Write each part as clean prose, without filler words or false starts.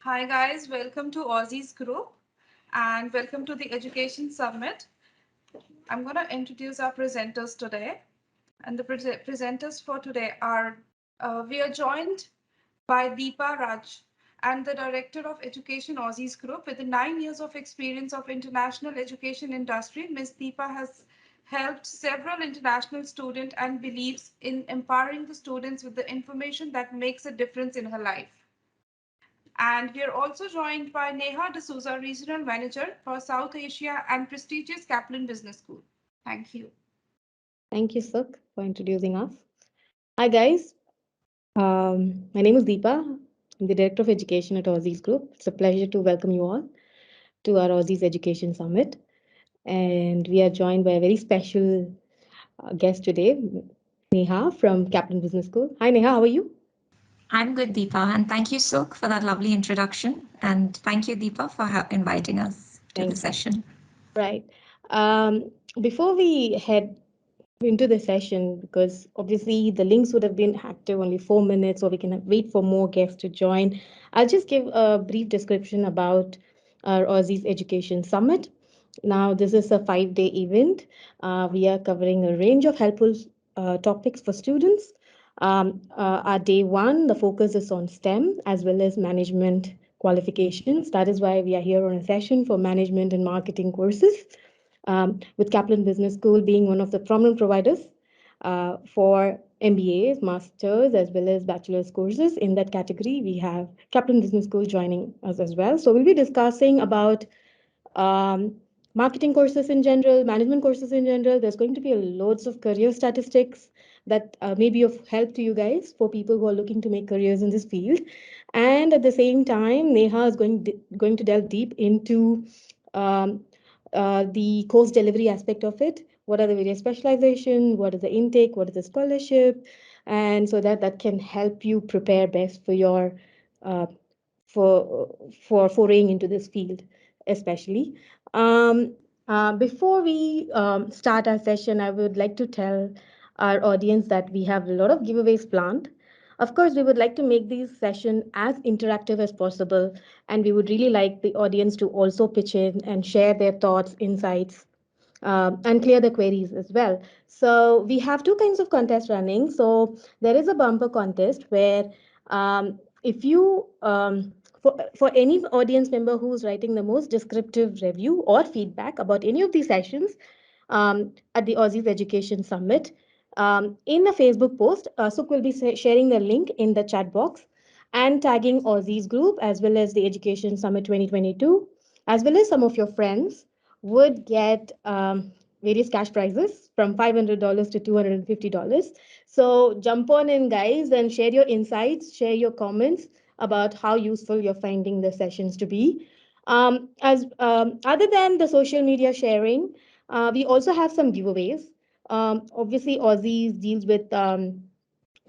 Hi guys, welcome to Aussizz group and welcome to the Education Summit. I'm going to introduce our presenters today. And the presenters for today are, we are joined by Deepa Raj and the Director of Education Aussizz Group with 9 years of experience of international education industry. Ms. Deepa has helped several international students and believes in empowering the students with the information that makes a difference in her life. And we are also joined by Neha D'Souza, Regional Manager for South Asia and prestigious Kaplan Business School. Thank you. Thank you, Suk, for introducing us. Hi, guys. My name is Deepa. I'm the Director of Education at Aussizz Group. It's a pleasure to welcome you all to our Aussizz Education Summit. And we are joined by a very special guest today, Neha from Kaplan Business School. Hi, Neha. How are you? I'm good, Deepa, and thank you, Suk, for that lovely introduction. And thank you, Deepa, for inviting us to the Thank you. session. Right. Um, Before we head into the session, because obviously the links would have been active only 4 minutes, so we can wait for more guests to join. I'll just give a brief description about our Aussizz Education Summit. Now, this is a 5 day event. We are covering a range of helpful topics for students. Our day one, the focus is on STEM as well as management qualifications. That is why we are here on a session for management and marketing courses, with Kaplan Business School being one of the prominent providers for MBAs, masters, as well as bachelor's courses. In that category, we have Kaplan Business School joining us as well. So we'll be discussing about um, marketing courses in general, management courses in general. There's going to be loads of career statistics that may be of help to you guys for people who are looking to make careers in this field. And at the same time, Neha is going to delve deep into um, the course delivery aspect of it. What are the various specialization? What is the intake? What is the scholarship? And so that can help you prepare best for your uh, for foraying into this field, especially. Before we start our session, I would like to tell our audience that we have a lot of giveaways planned. Of course, we would like to make these sessions as interactive as possible, and we would really like the audience to also pitch in and share their thoughts, insights, and clear the queries as well. So we have two kinds of contests running. So there is a bumper contest where if you for any audience member who's writing the most descriptive review or feedback about any of these sessions at the Aussizz Education Summit, in a Facebook post, Suk will be sharing the link in the chat box and tagging Aussizz Group as well as the Education Summit 2022, as well as some of your friends would get various cash prizes from $500 to $250. So jump on in, guys, and share your insights, share your comments about how useful you're finding the sessions to be. As Other than the social media sharing, we also have some giveaways. Obviously, Aussizz deals with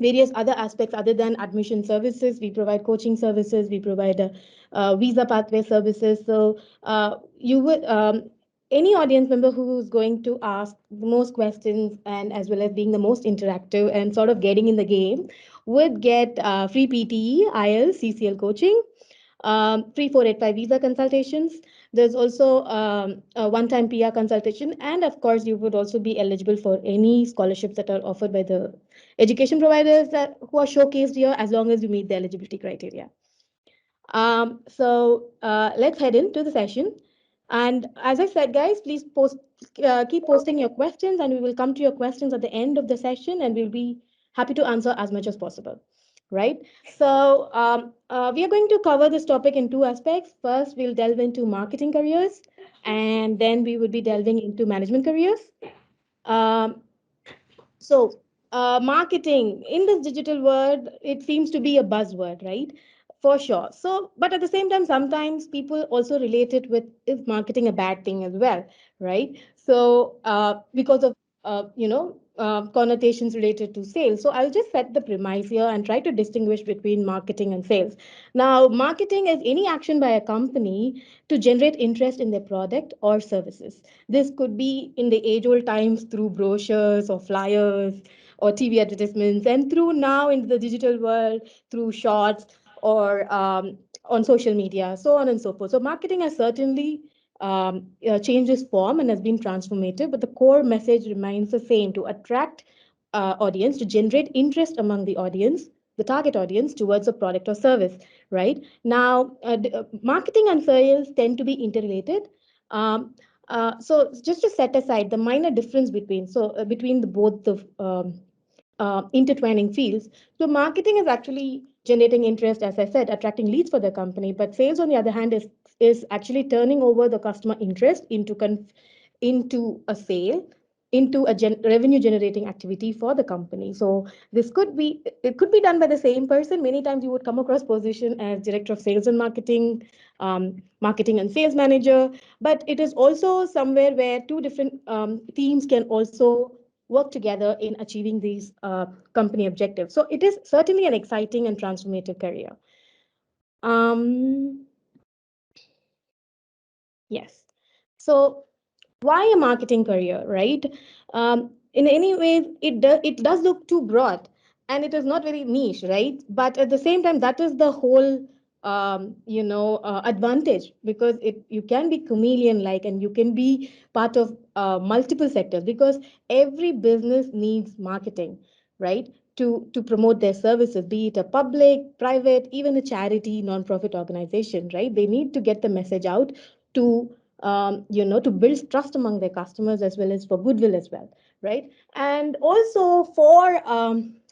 various other aspects other than admission services. We provide coaching services, we provide visa pathway services. So you would any audience member who is going to ask the most questions and as well as being the most interactive and sort of getting in the game would get free PTE, IELTS, CCL coaching, 3485 visa consultations. There's also a one-time PR consultation, and of course, you would also be eligible for any scholarships that are offered by the education providers who are showcased here, as long as you meet the eligibility criteria. Let's head into the session. And as I said, guys, please keep posting your questions, and we will come to your questions at the end of the session, and we'll be happy to answer as much as possible. Right? We are going to cover this topic in two aspects. First, we'll delve into marketing careers, and then we would be delving into management careers. Um, Marketing in this digital world, it seems to be a buzzword, right? For sure. So, but at the same time, sometimes people also relate it with, is marketing a bad thing as well, right? Because of connotations related to sales. So I'll just set the premise here and try to distinguish between marketing and sales. Now, marketing is any action by a company to generate interest in their product or services. This could be in the age-old times through brochures or flyers or TV advertisements, and through now into the digital world through shorts or on social media, so on and so forth. So marketing has certainly changed its form and has been transformative, but the core message remains the same: to attract audience, to generate interest among the audience, the target audience, towards a product or service. Right now, marketing and sales tend to be interrelated. Um, so just to set aside the minor difference between the both the intertwining fields. So marketing is actually generating interest, as I said, attracting leads for the company. But sales, on the other hand, is actually turning over the customer interest into a sale, into a revenue generating activity for the company. So it could be done by the same person. Many times you would come across position as director of sales and marketing, marketing and sales manager, but it is also somewhere where two different teams can also work together in achieving these company objectives. So it is certainly an exciting and transformative career. Um, yes. So why a marketing career, right? In any way, it does look too broad, and it is not very niche, right? But at the same time, that is the whole advantage, because you can be chameleon like, and you can be part of multiple sectors, because every business needs marketing, right? To promote their services, be it a public, private, even a charity, non-profit organization, right? They need to get the message out to to build trust among their customers, as well as for goodwill as well, right? And also for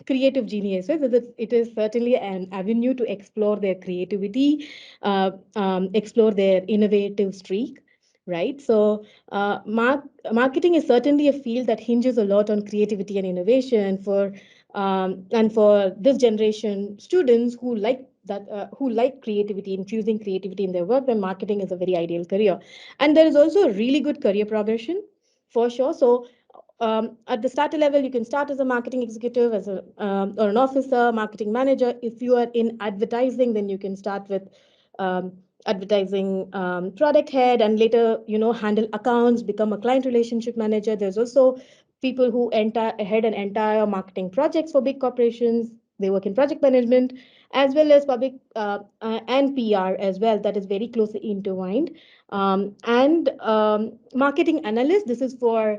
creative geniuses, it is certainly an avenue to explore their creativity, explore their innovative streak, right? So marketing is certainly a field that hinges a lot on creativity and innovation and for this generation students who like creativity, infusing creativity in their work, then marketing is a very ideal career. And there is also a really good career progression, for sure. So at the starter level, you can start as a marketing executive, as a or an officer, marketing manager. If you are in advertising, then you can start with um, advertising product head, and later handle accounts, become a client relationship manager. There's also people who head an entire marketing projects for big corporations. They work in project management, as well as public and PR as well. That is very closely intertwined. And marketing analyst. This is for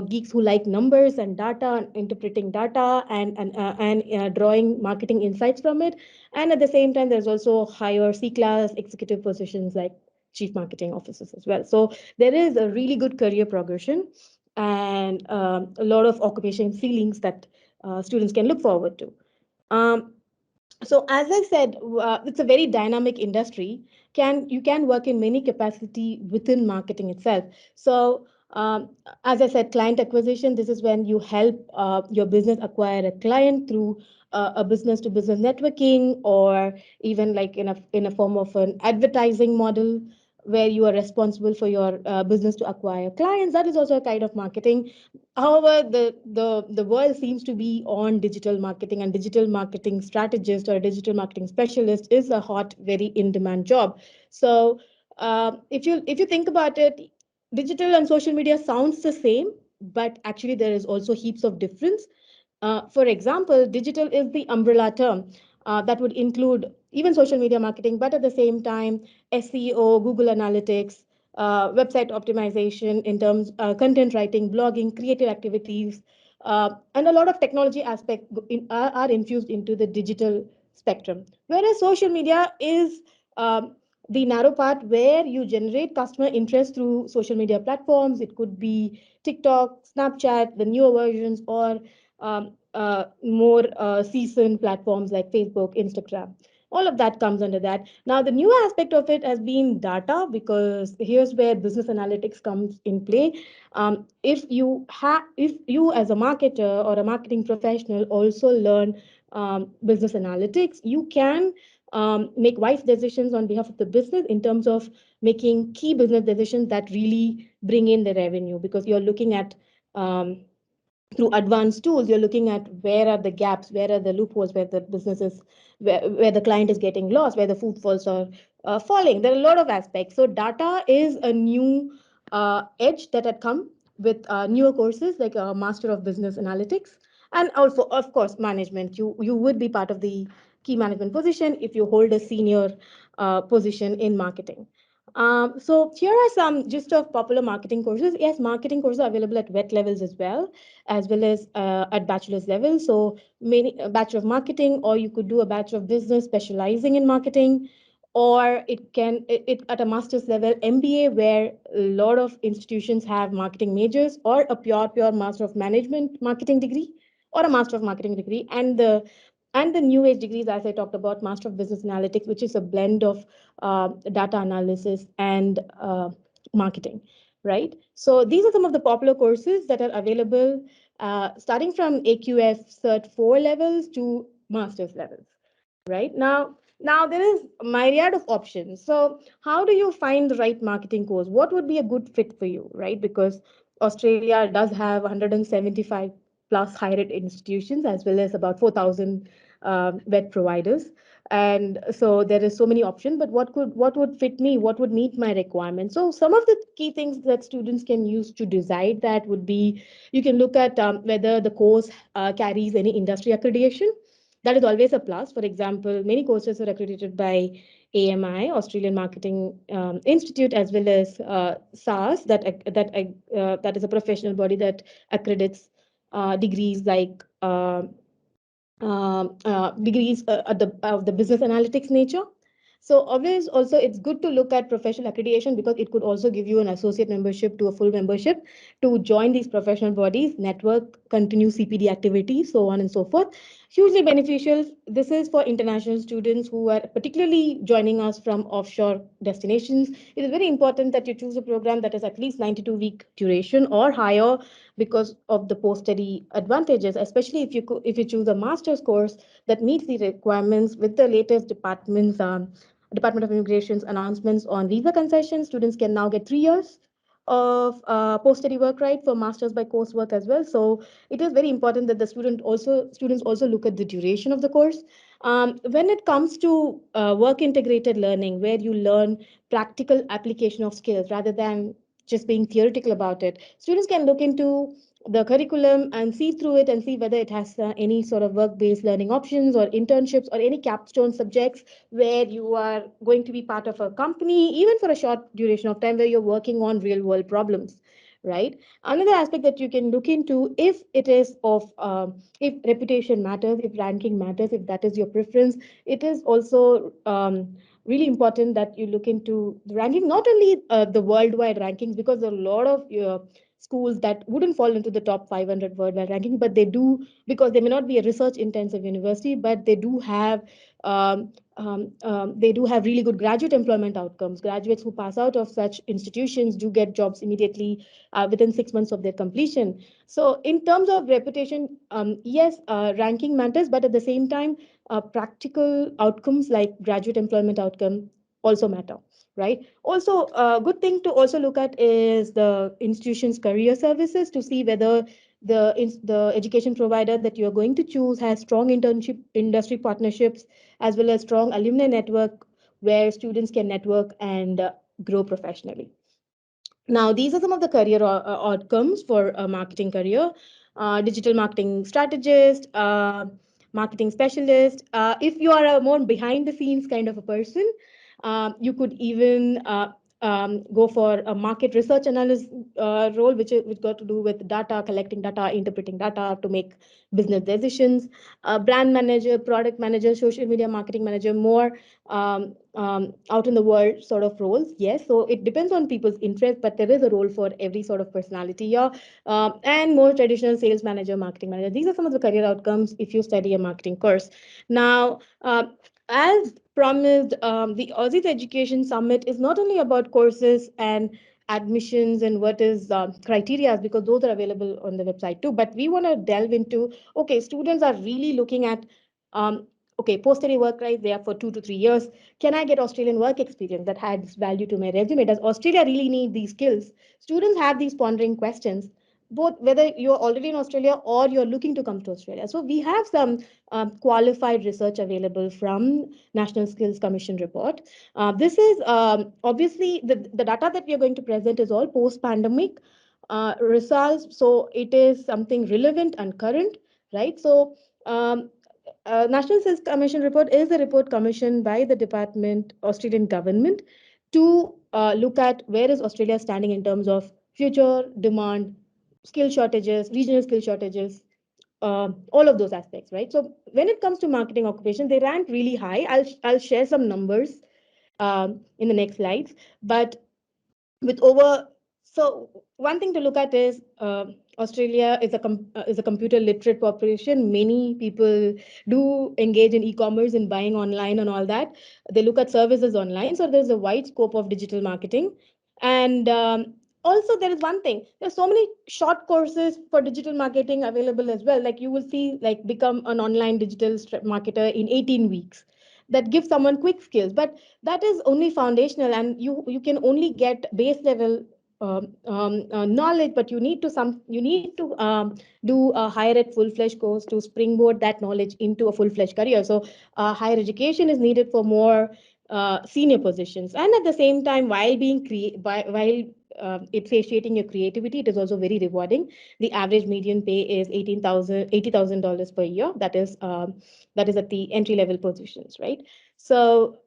geeks who like numbers and data, interpreting data, and drawing marketing insights from it. And at the same time, there's also higher C-class executive positions like chief marketing officers as well. So there is a really good career progression, and a lot of occupation ceilings that students can look forward to. Um, so as I said, it's a very dynamic industry. You can work in many capacity within marketing itself. So as I said, client acquisition. This is when you help your business acquire a client through a business to business networking, or even like in a form of an advertising model, where you are responsible for your business to acquire clients. That is also a kind of marketing. However, the world seems to be on digital marketing, and digital marketing strategist or a digital marketing specialist is a hot, very in-demand job. So if you think about it, digital and social media sounds the same, but actually there is also heaps of difference. For example, digital is the umbrella term that would include even social media marketing, but at the same time, SEO, Google Analytics, website optimization in terms content writing, blogging, creative activities, and a lot of technology aspects are infused into the digital spectrum. Whereas social media is the narrow part where you generate customer interest through social media platforms. It could be TikTok, Snapchat, the newer versions, or more seasoned platforms like Facebook, Instagram. All of that comes under that. Now, the new aspect of it has been data, because here's where business analytics comes in play. If you as a marketer or a marketing professional also learn business analytics, you can make wise decisions on behalf of the business in terms of making key business decisions that really bring in the revenue, because you're looking at through advanced tools, you're looking at where are the gaps, where are the loopholes, where the business is, where the client is getting lost, where the footfalls are falling. There are a lot of aspects. So data is a new edge that had come with newer courses like Master of Business Analytics, and also, of course, management. You would be part of the key management position if you hold a senior position in marketing. So here are some just of popular marketing courses. Yes, marketing courses are available at wet levels as well as at bachelor's level. So many a bachelor of marketing, or you could do a bachelor of business specializing in marketing, or it at a master's level MBA, where a lot of institutions have marketing majors, or a pure master of management marketing degree, or a master of marketing degree, and the new age degrees, as I talked about, master of business analytics, which is a blend of data analysis and marketing, right? So these are some of the popular courses that are available, starting from AQF Cert 4 levels to master's levels, right? Now there is a myriad of options. So how do you find the right marketing course? What would be a good fit for you, right? Because Australia does have 175 plus higher ed institutions, as well as about 4,000 vet providers, and so there is so many options. But what would fit me, what would meet my requirements? So some of the key things that students can use to decide that would be, you can look at whether the course carries any industry accreditation. That is always a plus. For example, many courses are accredited by AMI, Australian Marketing Institute, as well as SARS, that is a professional body that accredits degrees like degrees of the business analytics nature. So always also it's good to look at professional accreditation, because it could also give you an associate membership to a full membership to join these professional bodies, network, continue CPD activities, so on and so forth. Hugely beneficial. This is for international students who are particularly joining us from offshore destinations. It is very important that you choose a program that is at least 92-week duration or higher, because of the post-study advantages, especially if you choose a master's course that meets the requirements with the latest Department of Immigration's announcements on visa concessions. Students can now get 3 years of post-study work, right, for masters by coursework as well. So it is very important that the students also look at the duration of the course. When it comes to work integrated learning, where you learn practical application of skills rather than just being theoretical about it, students can look into the curriculum and see through it and see whether it has any sort of work-based learning options or internships or any capstone subjects where you are going to be part of a company, even for a short duration of time, where you're working on real-world problems, right? Another aspect that you can look into, if it is of if reputation matters, if ranking matters, if that is your preference, it is also really important that you look into the ranking, not only the worldwide rankings, because there are a lot of schools that wouldn't fall into the top 500 worldwide ranking, but they do, because they may not be a research intensive university, but they do have really good graduate employment outcomes. Graduates who pass out of such institutions do get jobs immediately within 6 months of their completion. So in terms of reputation, yes, ranking matters, but at the same time, practical outcomes like graduate employment outcome also matter, right? Also, a good thing to also look at is the institution's career services, to see whether the education provider that you're going to choose has strong internship industry partnerships, as well as strong alumni network where students can network and grow professionally. Now, these are some of the career outcomes for a marketing career: digital marketing strategist, marketing specialist. If you are a more behind the scenes kind of a person, you could even go for a market research analyst role, which got to do with data, collecting data, interpreting data to make business decisions. Brand manager, product manager, social media marketing manager, more out in the world sort of roles. Yes, so it depends on people's interest, but there is a role for every sort of personality here. And more traditional sales manager, marketing manager. These are some of the career outcomes if you study a marketing course. Now, as promised, the Aussizz Education Summit is not only about courses and admissions and what is criteria, because those are available on the website too, but we want to delve into, okay, students are really looking at okay, post-study work, right? They are for 2 to 3 years. Can I get Australian work experience that adds value to my resume? Does Australia really need these skills? Students have these pondering questions, both whether you're already in Australia or you're looking to come to Australia. So we have some qualified research available from National Skills Commission report. This is obviously the data that we are going to present is all post-pandemic results. So it is something relevant and current, right? So National Skills Commission report is a report commissioned by the department, Australian government, to look at where is Australia standing in terms of future demand, skill shortages, regional skill shortages, all of those aspects, right? So when it comes to marketing occupation, they rank really high. I'll share some numbers in the next slides, but with over so one thing to look at is Australia is a computer literate population. Many people do engage in e-commerce and buying online and all that. They look at services online, so there's a wide scope of digital marketing. And also there is one thing: there's so many short courses for digital marketing available as well. Like you will see, like become an online digital marketer in 18 weeks. That gives someone quick skills, but that is only foundational, and you can only get base level knowledge, but you need to do a higher ed full-fledged course to springboard that knowledge into a full-fledged career. So higher education is needed for more senior positions, and at the same time, while while it's satiating your creativity, it is also very rewarding. The average median pay is $80,000 per year. That is at the entry level positions, right? So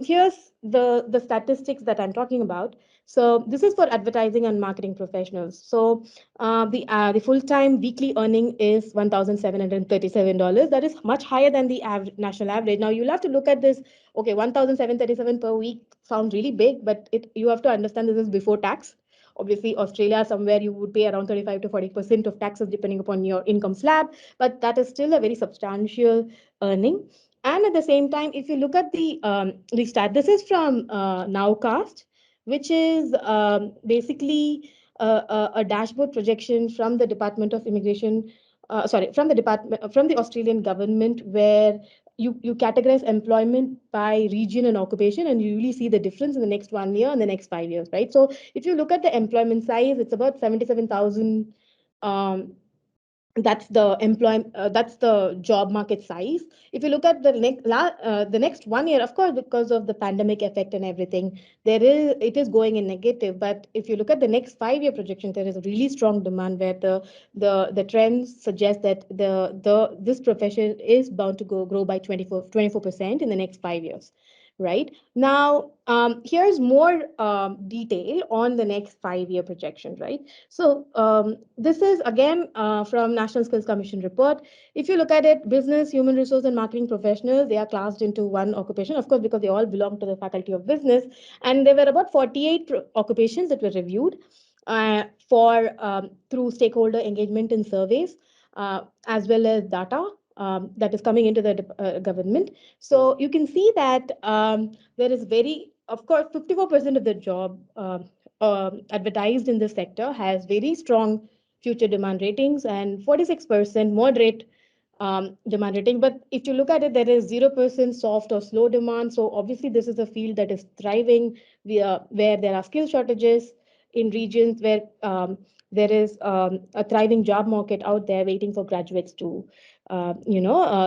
here's the statistics that I'm talking about. So this is for advertising and marketing professionals. So the full time weekly earning is $1,737. That is much higher than the national average. Now you'll have to look at this. Okay, 1,737 per week sounds really big, but you have to understand this is before tax. Obviously, Australia, somewhere you would pay around 35 to 40% of taxes depending upon your income slab, but that is still a very substantial earning. And at the same time, if you look at the stat, this is from Nowcast, which is basically a dashboard projection from the Department of Immigration, from the Australian government, where you categorize employment by region and occupation, and you really see the difference in the next 1 year and the next 5 years, right? So if you look at the employment size, it's about 77,000. That's the job market size. If you look at the next 1 year, of course, because of the pandemic effect and everything, it is going in negative. But if you look at the next 5 year projection, there is a really strong demand, where the trends suggest that the this profession is bound to grow by 24% in the next 5 years. Right now, here's more detail on the next 5 year projection. Right, so this is again from National Skills Commission report. If you look at it, business, human resource, and marketing professionals, they are classed into one occupation, of course, because they all belong to the faculty of business. And there were about 48 occupations that were reviewed for through stakeholder engagement and surveys, as well as data that is coming into the government. So you can see that there is of course, 54% of the job advertised in this sector has very strong future demand ratings, and 46% moderate demand rating. But if you look at it, there is 0% soft or slow demand. So obviously, this is a field that is thriving where there are skill shortages in regions where there is a thriving job market out there waiting for graduates to,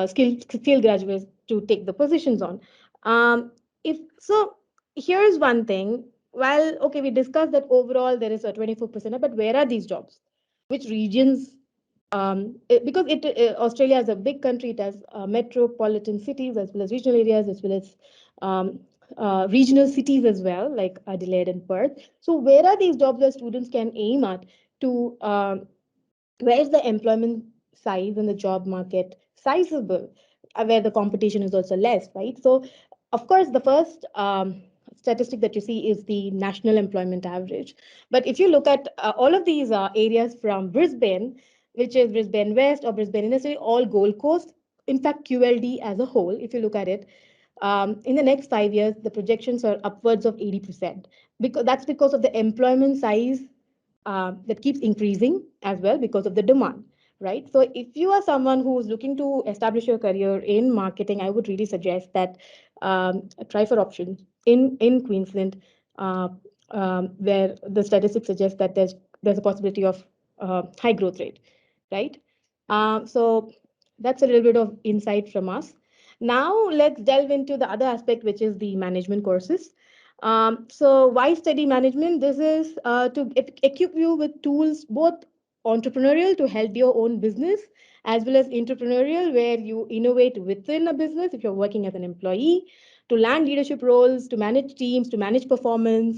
skilled graduates to take the positions on. If so, here's one thing. Well, okay, we discussed that overall there is a 24%, but where are these jobs? Which regions? Because Australia is a big country, it has metropolitan cities as well as regional areas, as well as regional cities as well, like Adelaide and Perth. So where are these jobs that students can aim at to where is the employment size and the job market sizable, where the competition is also less, right? So, of course, the first statistic that you see is the national employment average. But if you look at all of these areas from Brisbane, which is Brisbane West or Brisbane Inner City, all Gold Coast, in fact, QLD as a whole, if you look at it, in the next 5 years, the projections are upwards of 80%. That's because of the employment size that keeps increasing as well because of the demand, right? So if you are someone who is looking to establish your career in marketing, I would really suggest that try for options in Queensland, where the statistics suggest that there's a possibility of high growth rate, right? So that's a little bit of insight from us. Now let's delve into the other aspect, which is the management courses. So why study management? This is to equip you with tools, both entrepreneurial to help your own business, as well as entrepreneurial, where you innovate within a business if you're working as an employee, to land leadership roles, to manage teams, to manage performance,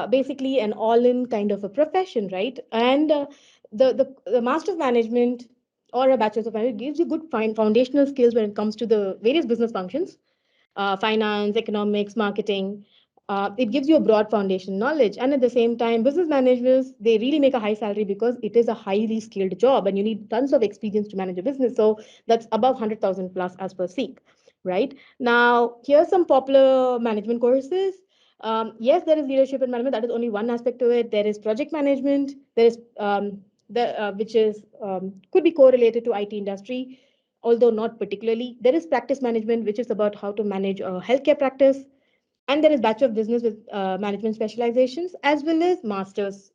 basically an all-in kind of a profession, right? And the Master of Management or a Bachelor's of Management gives you good foundational skills when it comes to the various business functions, finance, economics, marketing. It gives you a broad foundation knowledge. And at the same time, business managers, they really make a high salary because it is a highly skilled job and you need tons of experience to manage a business. So that's above 100,000 plus as per SEEK, right? Now, here's some popular management courses. Yes, there is leadership and management. That is only one aspect to it. There is project management. There is which is could be correlated to IT industry, although not particularly. There is practice management, which is about how to manage a healthcare practice. And there is Bachelor of Business with Management Specializations, as well as Masters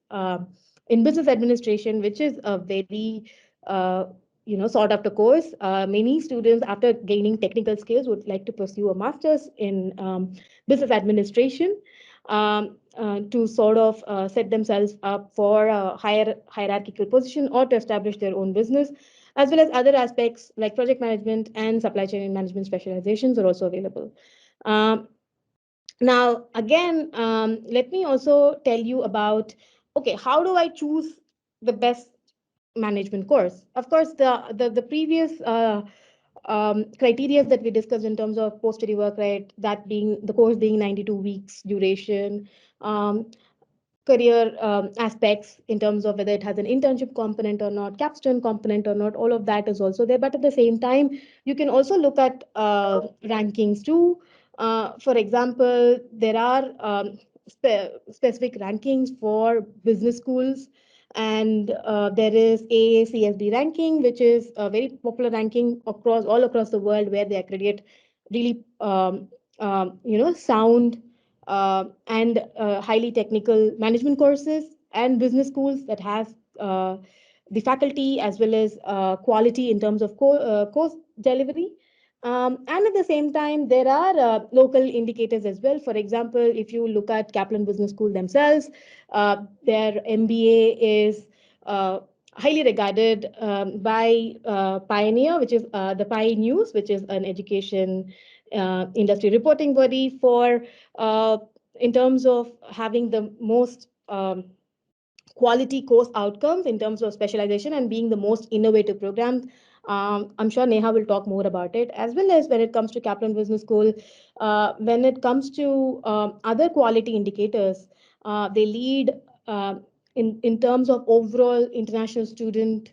in Business Administration, which is a very sought after course. Many students, after gaining technical skills, would like to pursue a master's in business administration, to sort of set themselves up for a higher hierarchical position or to establish their own business, as well as other aspects like project management and supply chain management specializations are also available. Um, Now, again, let me also tell you about, okay, how do I choose the best management course? Of course, the previous criteria that we discussed in terms of post-study work, right? That being the course being 92 weeks duration, um, career aspects in terms of whether it has an internship component or not, capstone component or not, all of that is also there. But at the same time, you can also look at rankings too. For example, there are specific rankings for business schools, and there is AACSB ranking, which is a very popular ranking across all across the world, where they accredit really sound and highly technical management courses and business schools that have the faculty as well as quality in terms of course delivery. And at the same time, there are local indicators as well. For example, if you look at Kaplan Business School themselves, their MBA is highly regarded by Pioneer, which is the Pi News, which is an education industry reporting body for in terms of having the most quality course outcomes in terms of specialization and being the most innovative programs. I'm sure Neha will talk more about it, as well as when it comes to Kaplan Business School. When it comes to other quality indicators, they lead in terms of overall international student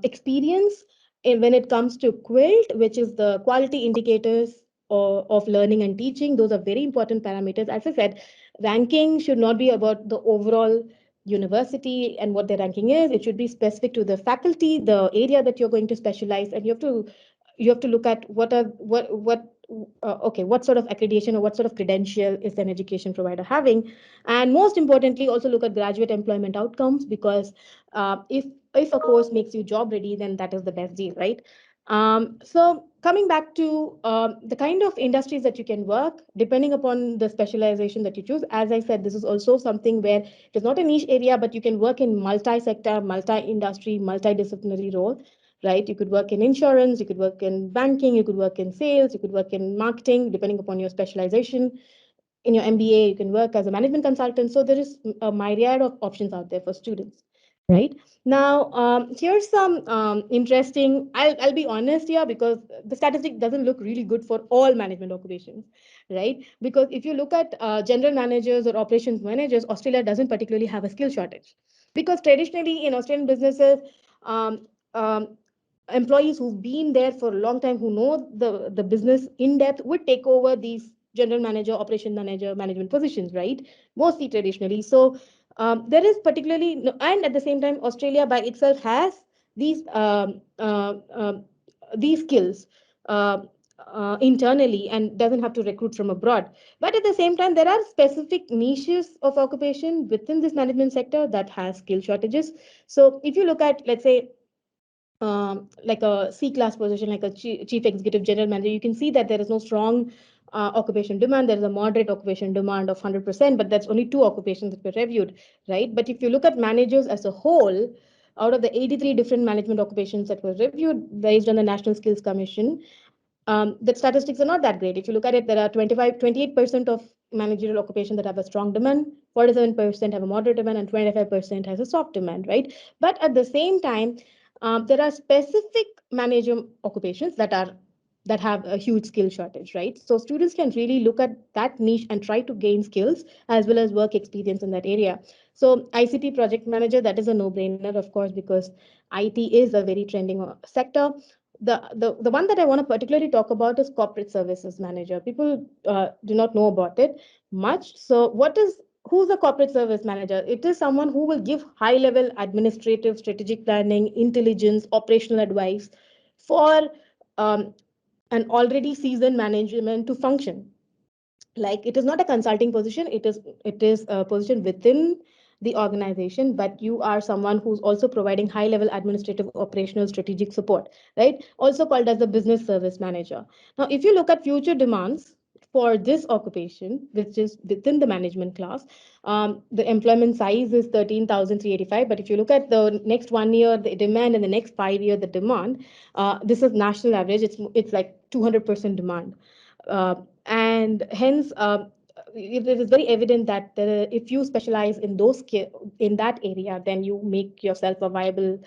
experience. And when it comes to QUILT, which is the quality indicators of learning and teaching, those are very important parameters. As I said, ranking should not be about the overall university and what their ranking is. It should be specific to the faculty, the area that you're going to specialize, and you have to look at what sort of accreditation or what sort of credential is an education provider having. And most importantly, also look at graduate employment outcomes, because if a course makes you job ready, then that is the best deal, right? So coming back to the kind of industries that you can work depending upon the specialization that you choose. As I said, this is also something where it is not a niche area, but you can work in multi-sector, multi-industry, multidisciplinary role, right? You could work in insurance, you could work in banking, you could work in sales, you could work in marketing, depending upon your specialization. In your MBA, you can work as a management consultant. So there is a myriad of options out there for students, right? Now, here's some interesting, I'll be honest here, because the statistic doesn't look really good for all management occupations, right? Because if you look at general managers or operations managers, Australia doesn't particularly have a skill shortage. Because traditionally in Australian businesses, um, um, employees who've been there for a long time, who know the business in depth, would take over these general manager, operation manager, management positions, right? Mostly traditionally. So there is particularly, and at the same time, Australia by itself has these these skills internally and doesn't have to recruit from abroad. But at the same time, there are specific niches of occupation within this management sector that has skill shortages. So if you look at, let's say, like a C class position, like a chief executive general manager, you can see that there is no strong occupation demand. There is a moderate occupation demand of 100%, but that's only two occupations that were reviewed, right? But if you look at managers as a whole, out of the 83 different management occupations that were reviewed based on the National Skills Commission, the statistics are not that great. If you look at it, there are 28% of managerial occupation that have a strong demand, 47% have a moderate demand, and 25% has a soft demand, right? But at the same time, there are specific manager occupations that have a huge skill shortage, right? So students can really look at that niche and try to gain skills as well as work experience in that area. So ICT project manager, that is a no-brainer, of course, because IT is a very trending sector. The one that I want to particularly talk about is corporate services manager. People do not know about it much. So who's a corporate service manager? It is someone who will give high level administrative, strategic planning, intelligence, operational advice for um, an already seasoned management to function. Like, it is not a consulting position, it is a position within the organization, but you are someone who's also providing high level administrative, operational, strategic support, right? Also called as a business service manager. Now if you look at future demands for this occupation, which is within the management class, the employment size is 13,385. But if you look at the next 1 year, the demand, and the next 5 year, the demand, this is national average. It's like 200% demand. And hence, it is very evident that if you specialize in in that area, then you make yourself a viable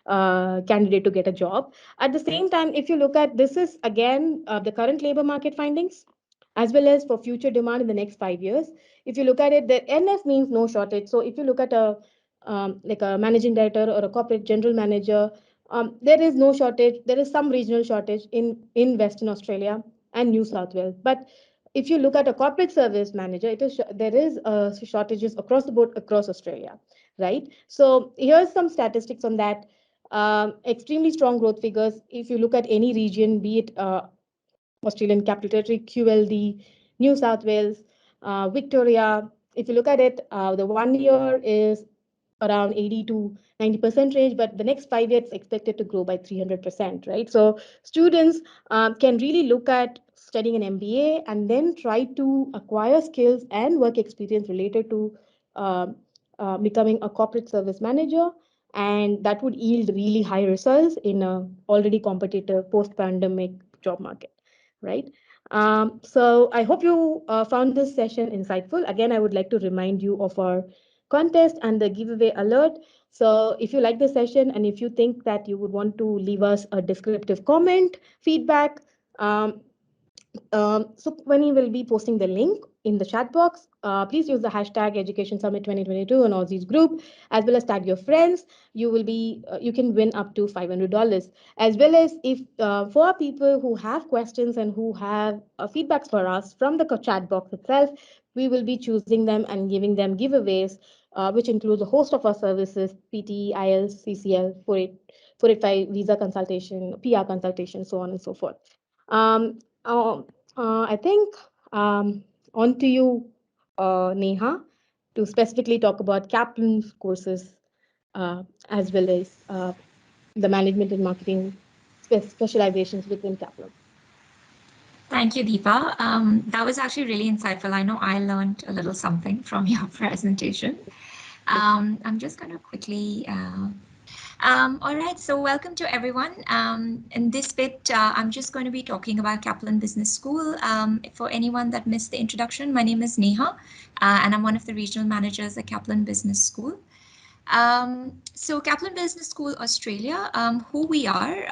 candidate to get a job. At the same time, if you look at, this is again the current labor market findings, as well as for future demand in the next 5 years. If you look at it, the NF means no shortage. So if you look at a like a managing director or a corporate general manager, there is no shortage. There is some regional shortage in Western Australia and New South Wales. But if you look at a corporate service manager, there is shortages across the board across Australia, right? So here's some statistics on that. Extremely strong growth figures. If you look at any region, be it Australian Capital Territory, QLD, New South Wales, Victoria. If you look at it, the 1 year is around 80 to 90% range, but the next 5 years expected to grow by 300%, right? So students can really look at studying an MBA and then try to acquire skills and work experience related to uh, becoming a corporate service manager, and that would yield really high results in a already competitive post-pandemic job market, right? So I hope you found this session insightful. Again, I would like to remind you of our contest and the giveaway alert. So if you like the session and if you think that you would want to leave us a descriptive comment, feedback, um, so when you will be posting the link in the chat box, please use the hashtag Education Summit 2022 on Aussizz group, as well as tag your friends. You can win up to $500, as well as if for people who have questions and who have feedbacks for us from the chat box itself, we will be choosing them and giving them giveaways, which includes a host of our services: PT, IELTS, CCL, 485 visa consultation, PR consultation, so on and so forth. Um, uh, I think on to you, Neha, to specifically talk about Kaplan's courses, as well as the management and marketing specializations within Kaplan. Thank you, Deepa. That was actually really insightful. I know I learned a little something from your presentation. I'm just going to quickly all right, so welcome to everyone. In this bit, I'm just going to be talking about Kaplan Business School. For anyone that missed the introduction, my name is Neha, and I'm one of the regional managers at Kaplan Business School. So Kaplan Business School Australia, who we are,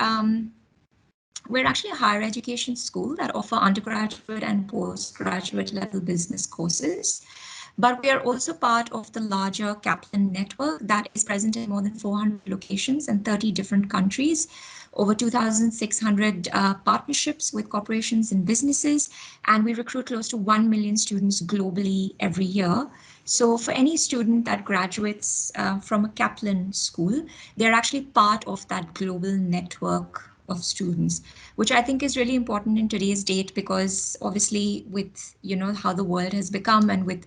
we're actually a higher education school that offer undergraduate and postgraduate level business courses. But we are also part of the larger Kaplan network that is present in more than 400 locations in 30 different countries, over 2,600 partnerships with corporations and businesses, and we recruit close to 1 million students globally every year. So for any student that graduates from a Kaplan school, they're actually part of that global network of students, which I think is really important in today's date, because obviously with how the world has become, and with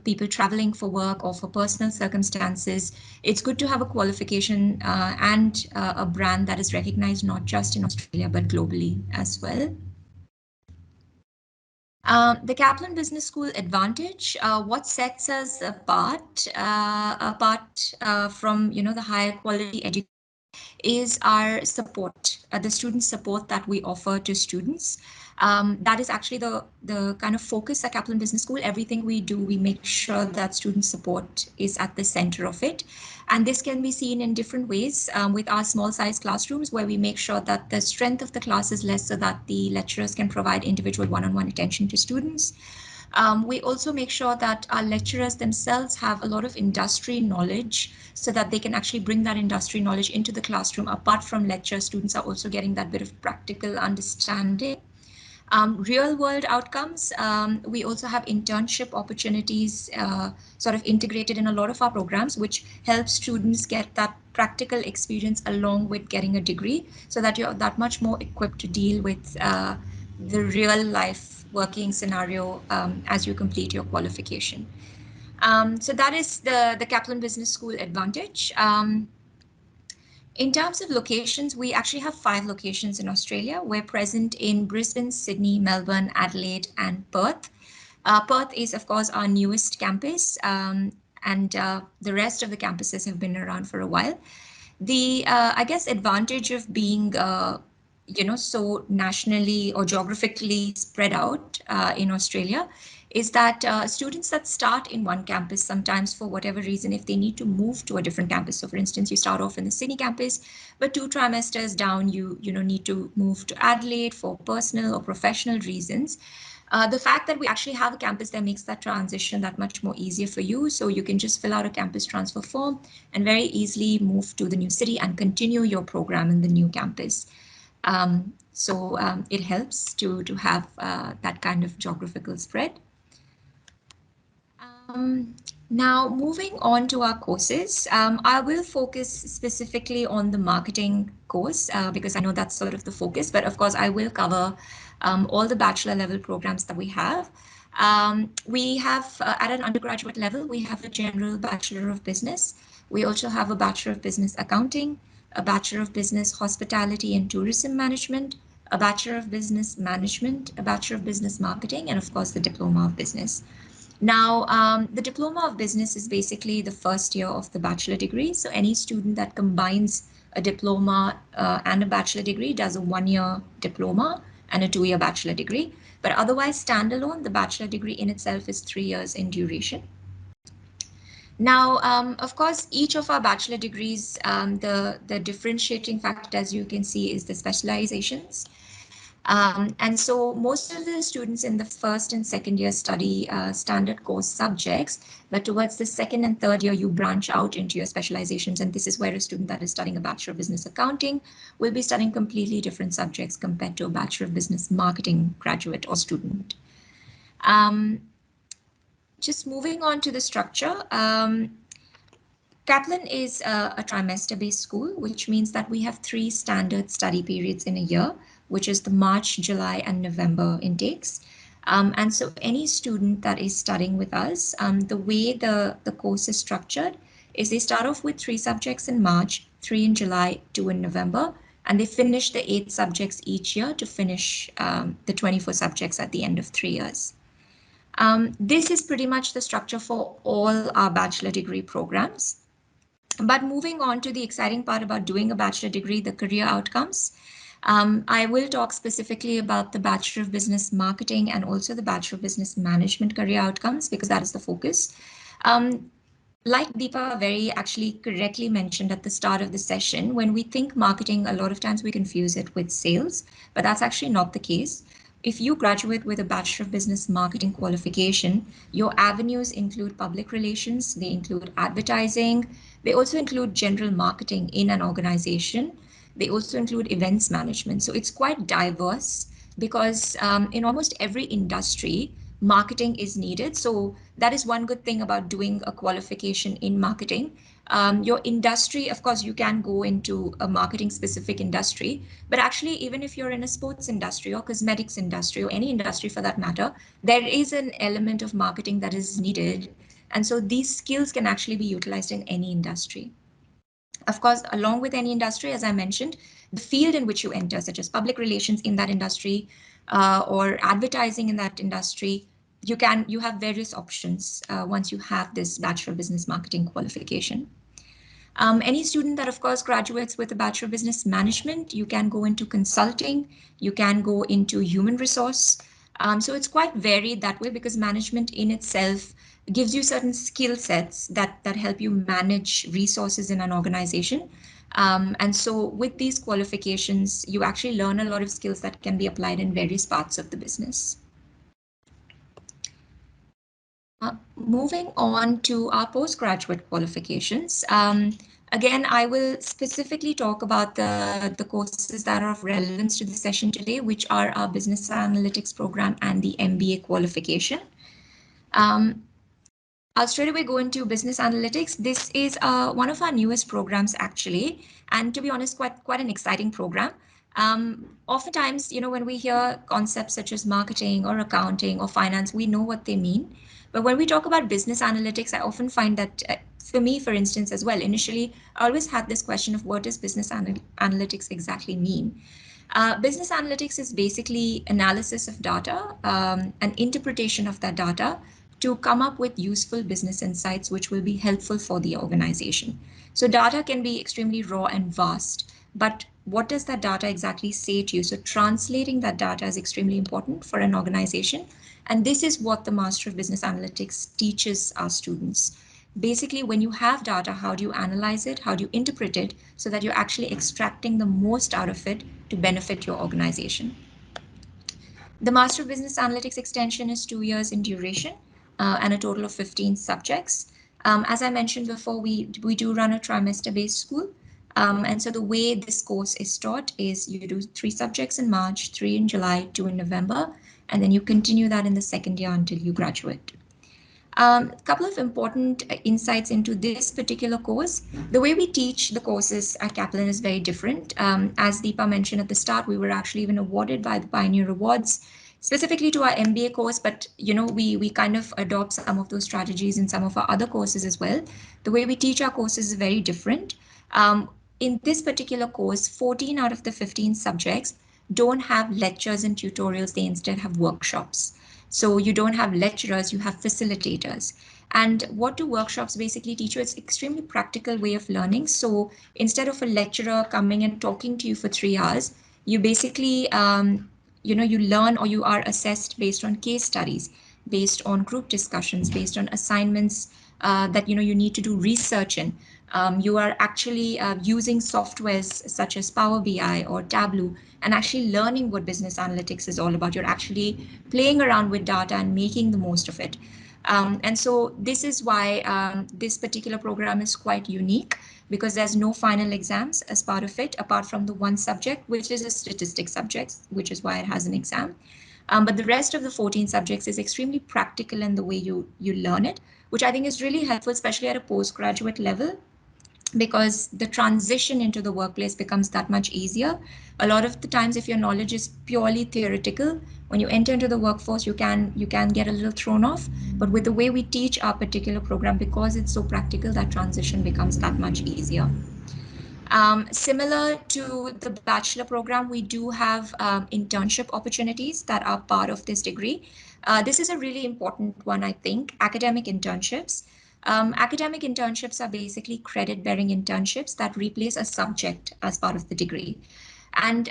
people traveling for work or for personal circumstances, it's good to have a qualification and a brand that is recognized not just in Australia but globally as well. The Kaplan Business School advantage, what sets us apart from the higher quality education is our support, the student support that we offer to students. That is actually the kind of focus at Kaplan Business School. Everything we do, we make sure that student support is at the center of it. And this can be seen in different ways with our small size classrooms, where we make sure that the strength of the class is less so that the lecturers can provide individual one-on-one attention to students. We also make sure that our lecturers themselves have a lot of industry knowledge so that they can actually bring that industry knowledge into the classroom. Apart from lecture, students are also getting that bit of practical understanding. Real world outcomes, we also have internship opportunities sort of integrated in a lot of our programs, which help students get that practical experience along with getting a degree so that you're that much more equipped to deal with the real life working scenario as you complete your qualification. So that is the Kaplan Business School advantage. In terms of locations, we actually have 5 locations in Australia. We're present in Brisbane, Sydney, Melbourne, Adelaide, and Perth. Perth is, of course, our newest campus, and the rest of the campuses have been around for a while. The, I guess, advantage of being so nationally or geographically spread out in Australia is that students that start in one campus, sometimes for whatever reason, if they need to move to a different campus. So for instance, you start off in the Sydney campus, but 2 trimesters down, you need to move to Adelaide for personal or professional reasons. The fact that we actually have a campus there makes that transition that much more easier for you. So you can just fill out a campus transfer form and very easily move to the new city and continue your program in the new campus. So it helps to have that kind of geographical spread. Now, moving on to our courses, I will focus specifically on the marketing course because I know that's sort of the focus, but of course I will cover all the bachelor level programs that we have. We have, at an undergraduate level, we have a general Bachelor of Business. We also have a Bachelor of Business Accounting, a Bachelor of Business Hospitality and Tourism Management, a Bachelor of Business Management, a Bachelor of Business Marketing, and of course the Diploma of Business. Now, the Diploma of Business is basically the first year of the bachelor degree. So any student that combines a diploma and a bachelor degree does a 1-year diploma and a 2-year bachelor degree. But otherwise, standalone, the bachelor degree in itself is 3 years in duration. Now, of course, each of our bachelor degrees, the differentiating factor, as you can see, is the specializations. And so most of the students in the first and second year study standard course subjects, but towards the second and third year, you branch out into your specializations. And this is where a student that is studying a Bachelor of Business Accounting will be studying completely different subjects compared to a Bachelor of Business Marketing graduate or student. Just moving on to the structure. Kaplan is a trimester-based school, which means that we have 3 standard study periods in a year, which is the March, July, and November intakes. And so any student that is studying with us, the way the course is structured is they start off with 3 subjects in March, 3 in July, 2 in November, and they finish the 8 subjects each year to finish the 24 subjects at the end of 3 years. This is pretty much the structure for all our bachelor degree programs. But moving on to the exciting part about doing a bachelor degree, the career outcomes. I will talk specifically about the Bachelor of Business Marketing and also the Bachelor of Business Management career outcomes because that is the focus. Like Deepa very actually correctly mentioned at the start of the session, when we think marketing, a lot of times we confuse it with sales, but that's actually not the case. If you graduate with a Bachelor of Business Marketing qualification, your avenues include public relations, they include advertising, they also include general marketing in an organization, they also include events management. So it's quite diverse because in almost every industry, marketing is needed. So that is one good thing about doing a qualification in marketing. Your industry, of course, you can go into a marketing specific industry, but actually, even if you're in a sports industry or cosmetics industry or any industry for that matter, there is an element of marketing that is needed. And so these skills can actually be utilized in any industry. Of course, along with any industry, as I mentioned, the field in which you enter, such as public relations in that industry, or advertising in that industry, you have various options once you have this Bachelor of Business Marketing qualification. Any student that, of course, graduates with a Bachelor of Business Management, you can go into consulting, you can go into human resource. So it's quite varied that way, because management in itself gives you certain skill sets that help you manage resources in an organization. And so with these qualifications, you actually learn a lot of skills that can be applied in various parts of the business. Moving on to our postgraduate qualifications. Again, I will specifically talk about the courses that are of relevance to the session today, which are our Business Analytics program and the MBA qualification. I'll straight away go into Business Analytics. This is one of our newest programs, actually, and to be honest, quite an exciting program. Oftentimes, when we hear concepts such as marketing or accounting or finance, we know what they mean. But when we talk about business analytics, I often find that for me, for instance, as well, initially, I always had this question of what does business analytics exactly mean? Business analytics is basically analysis of data, and interpretation of that data to come up with useful business insights which will be helpful for the organization. So data can be extremely raw and vast, but what does that data exactly say to you? So translating that data is extremely important for an organization. And this is what the Master of Business Analytics teaches our students. Basically, when you have data, how do you analyze it? How do you interpret it so that you're actually extracting the most out of it to benefit your organization? The Master of Business Analytics extension is 2 years in duration and a total of 15 subjects. As I mentioned before, we do run a trimester-based school. And so the way this course is taught is you do 3 subjects in March, 3 in July, 2 in November, and then you continue that in the second year until you graduate. A couple of important insights into this particular course. The way we teach the courses at Kaplan is very different. As Deepa mentioned at the start, we were actually even awarded by the Pioneer Awards specifically to our MBA course, but we kind of adopt some of those strategies in some of our other courses as well. The way we teach our courses is very different. In this particular course, 14 out of the 15 subjects don't have lectures and tutorials, they instead have workshops. So you don't have lecturers, you have facilitators. And what do workshops basically teach you? It's extremely practical way of learning. So instead of a lecturer coming and talking to you for 3 hours, you basically, you learn or you are assessed based on case studies, based on group discussions, based on assignments that you need to do research in. You are actually using softwares such as Power BI or Tableau and actually learning what business analytics is all about. You're actually playing around with data and making the most of it. And so this is why this particular program is quite unique, because there's no final exams as part of it, apart from the one subject, which is a statistics subject, which is why it has an exam. But the rest of the 14 subjects is extremely practical in the way you learn it, which I think is really helpful, especially at a postgraduate level, because the transition into the workplace becomes that much easier. A lot of the times, if your knowledge is purely theoretical, when you enter into the workforce, you can get a little thrown off. But with the way we teach our particular program, because it's so practical, that transition becomes that much easier. Similar to the bachelor program, we do have internship opportunities that are part of this degree. This is a really important one, I think, academic internships. Academic internships are basically credit-bearing internships that replace a subject as part of the degree. And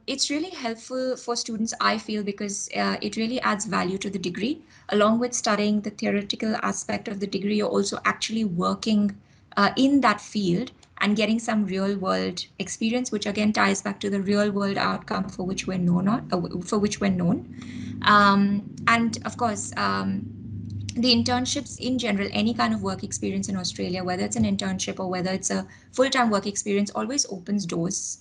it's really helpful for students, I feel, because it really adds value to the degree. Along with studying the theoretical aspect of the degree, you're also actually working in that field and getting some real world experience, which again ties back to the real world outcome for which we're known. And of course, the internships in general, any kind of work experience in Australia, whether it's an internship or whether it's a full-time work experience, always opens doors.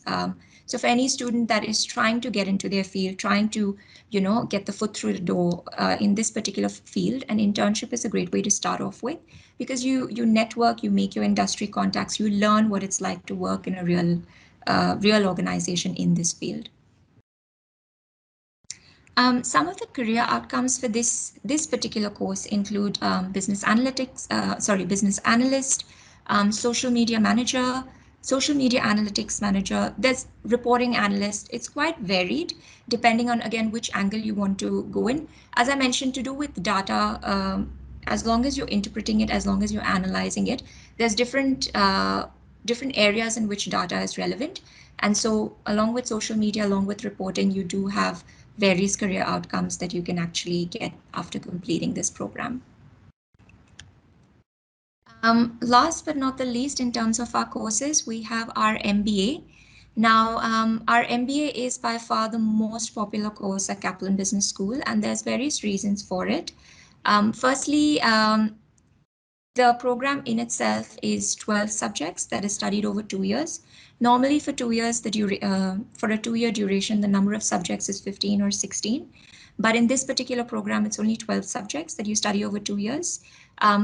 So for any student that is trying to get into their field, trying to, get the foot through the door in this particular field, an internship is a great way to start off with, because you network, you make your industry contacts, you learn what it's like to work in a real organization in this field. Some of the career outcomes for this particular course include business analyst, social media manager, social media analytics manager, there's reporting analyst. It's quite varied depending on, again, which angle you want to go in. As I mentioned, to do with data, as long as you're interpreting it, as long as you're analyzing it, there's different areas in which data is relevant. And so along with social media, along with reporting, you do have various career outcomes that you can actually get after completing this program. Last but not the least, in terms of our courses, we have our MBA. Now, our MBA is by far the most popular course at Kaplan Business School, and there's various reasons for it. Firstly, the program in itself is 12 subjects that is studied over 2 years. Normally for 2 years, for a 2-year duration, the number of subjects is 15 or 16. But in this particular program, it's only 12 subjects that you study over 2 years.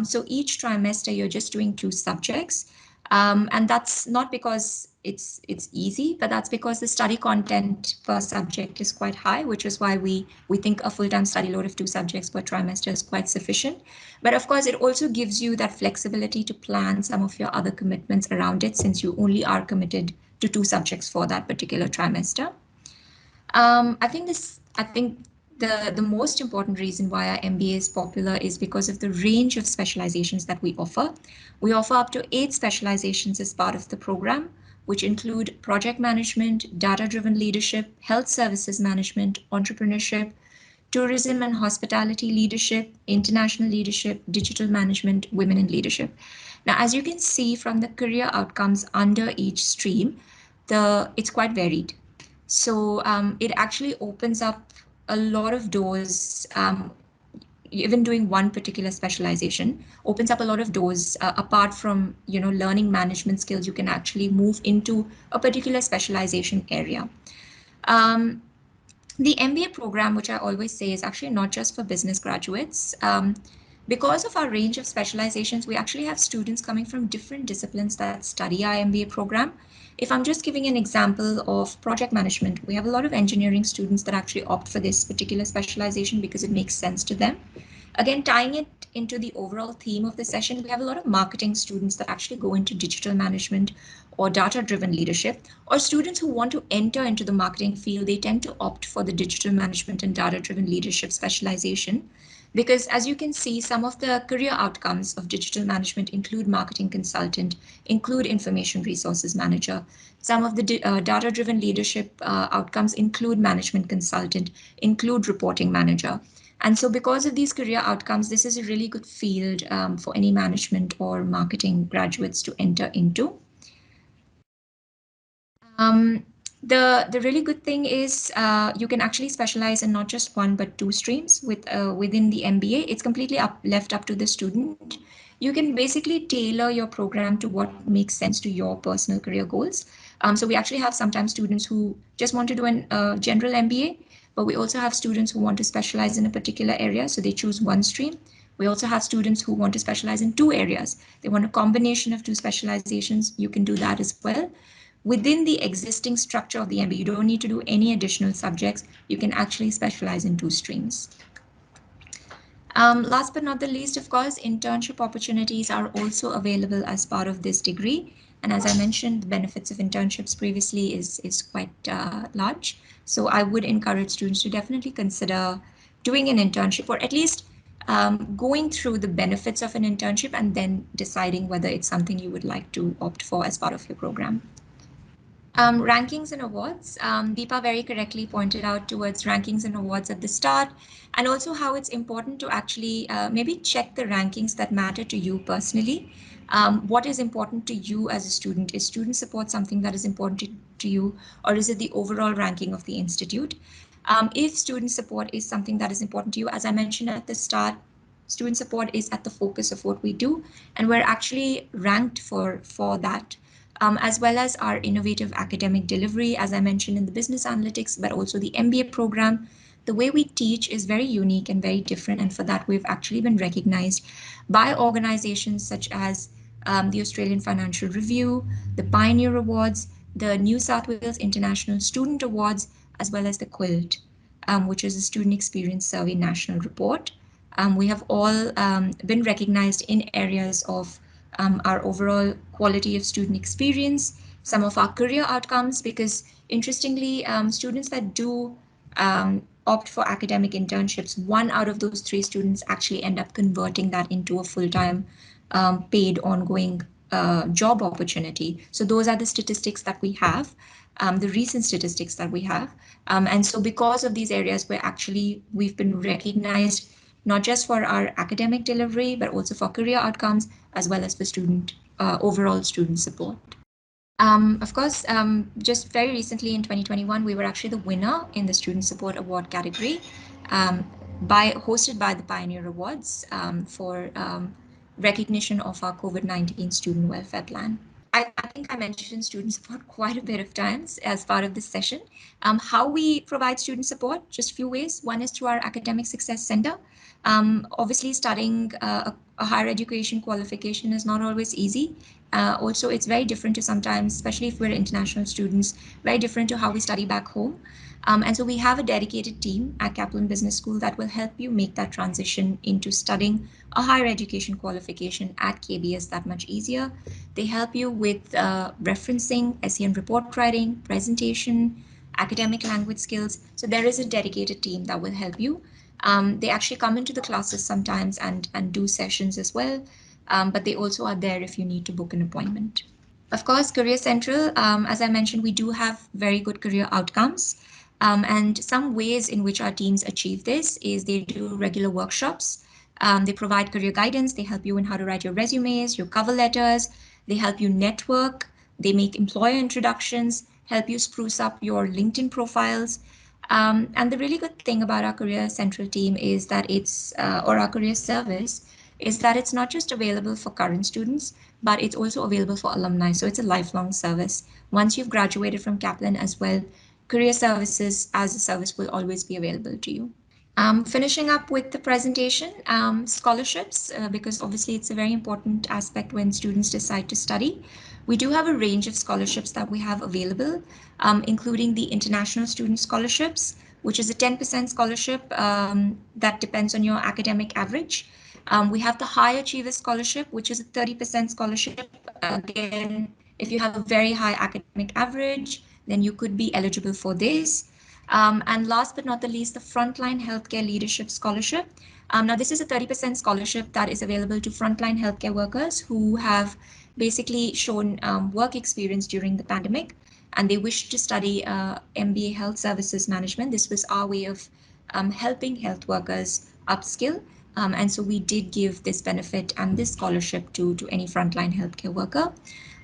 So each trimester, you're just doing 2 subjects. And that's not because it's easy, but that's because the study content per subject is quite high, which is why we think a full-time study load of 2 subjects per trimester is quite sufficient. But of course, it also gives you that flexibility to plan some of your other commitments around it, since you only are committed to 2 subjects for that particular trimester. I think the most important reason why our MBA is popular is because of the range of specializations that we offer. We offer up to 8 specializations as part of the program, which include project management, data-driven leadership, health services management, entrepreneurship, tourism and hospitality leadership, international leadership, digital management, women in leadership. Now, as you can see from the career outcomes under each stream, it's quite varied. So it actually opens up a lot of doors. Even doing one particular specialization opens up a lot of doors. Apart from learning management skills, you can actually move into a particular specialization area. The MBA program, which I always say, is actually not just for business graduates. Because of our range of specializations, we actually have students coming from different disciplines that study our MBA program. If I'm just giving an example of project management, we have a lot of engineering students that actually opt for this particular specialization because it makes sense to them. Again, tying it into the overall theme of the session, we have a lot of marketing students that actually go into digital management or data-driven leadership, or students who want to enter into the marketing field, they tend to opt for the digital management and data-driven leadership specialization. Because as you can see, some of the career outcomes of digital management include marketing consultant, include information resources manager. Some of the data-driven leadership outcomes include management consultant, include reporting manager. And so because of these career outcomes, this is a really good field for any management or marketing graduates to enter into. The really good thing is you can actually specialize in not just 1 but 2 streams within the MBA. It's completely left up to the student. You can basically tailor your program to what makes sense to your personal career goals. So we actually have sometimes students who just want to do a general MBA, but we also have students who want to specialize in a particular area, so they choose 1 stream. We also have students who want to specialize in 2 areas. They want a combination of 2 specializations. You can do that as well. Within the existing structure of the MBA, you don't need to do any additional subjects. You can actually specialize in 2 streams. Last but not the least, of course, internship opportunities are also available as part of this degree. And as I mentioned, the benefits of internships previously is quite large. So I would encourage students to definitely consider doing an internship, or at least going through the benefits of an internship and then deciding whether it's something you would like to opt for as part of your program. Rankings and awards. Deepa very correctly pointed out towards rankings and awards at the start, and also how it's important to actually maybe check the rankings that matter to you personally. What is important to you as a student? Is student support something that is important to you, or is it the overall ranking of the institute? If student support is something that is important to you, as I mentioned at the start, student support is at the focus of what we do, and we're actually ranked for that. As well as our innovative academic delivery, as I mentioned in the business analytics, but also the MBA program. The way we teach is very unique and very different, and for that we've actually been recognized by organizations such as the Australian Financial Review, the Pioneer Awards, the New South Wales International Student Awards, as well as the 𝐤𝐿T, which is a Student Experience Survey National Report. We have all been recognized in areas of our overall quality of student experience, some of our career outcomes, because interestingly, students that do opt for academic internships, 1 out of those 3 students actually end up converting that into a full-time paid ongoing job opportunity. So those are the statistics that we have, the recent statistics that we have. And so because of these areas where actually we've been recognized not just for our academic delivery, but also for career outcomes, as well as for student overall student support. Of course, just very recently in 2021, we were actually the winner in the Student Support Award category, hosted by the Pioneer Awards for recognition of our COVID-19 student welfare plan. I think I mentioned student support quite a bit of times as part of this session. How we provide student support, just a few ways. One is through our Academic Success Center. Obviously, studying a higher education qualification is not always easy. Also, it's very different to sometimes, especially if we're international students, very different to how we study back home. And so we have a dedicated team at Kaplan Business School that will help you make that transition into studying a higher education qualification at KBS that much easier. They help you with referencing, SEN report writing, presentation, academic language skills. So there is a dedicated team that will help you. They actually come into the classes sometimes and do sessions as well, but they also are there if you need to book an appointment. Of course, Career Central, as I mentioned, we do have very good career outcomes. And some ways in which our teams achieve this is they do regular workshops. They provide career guidance. They help you in how to write your resumes, your cover letters. They help you network. They make employer introductions, help you spruce up your LinkedIn profiles. And the really good thing about our Career Central team is that or our career service, is that it's not just available for current students, but it's also available for alumni. So it's a lifelong service. Once you've graduated from Kaplan as well, career services as a service will always be available to you. Finishing up with the presentation, scholarships, because obviously it's a very important aspect when students decide to study. We do have a range of scholarships that we have available, including the International Student Scholarships, which is a 10% scholarship that depends on your academic average. We have the High Achiever Scholarship, which is a 30% scholarship. Again, if you have a very high academic average, then you could be eligible for this. And last but not the least, the Frontline Healthcare Leadership Scholarship. Now, this is a 30% scholarship that is available to frontline healthcare workers who have basically shown work experience during the pandemic, and they wish to study MBA Health Services Management. This was our way of helping health workers upskill. And so we did give this benefit and this scholarship to any frontline healthcare worker.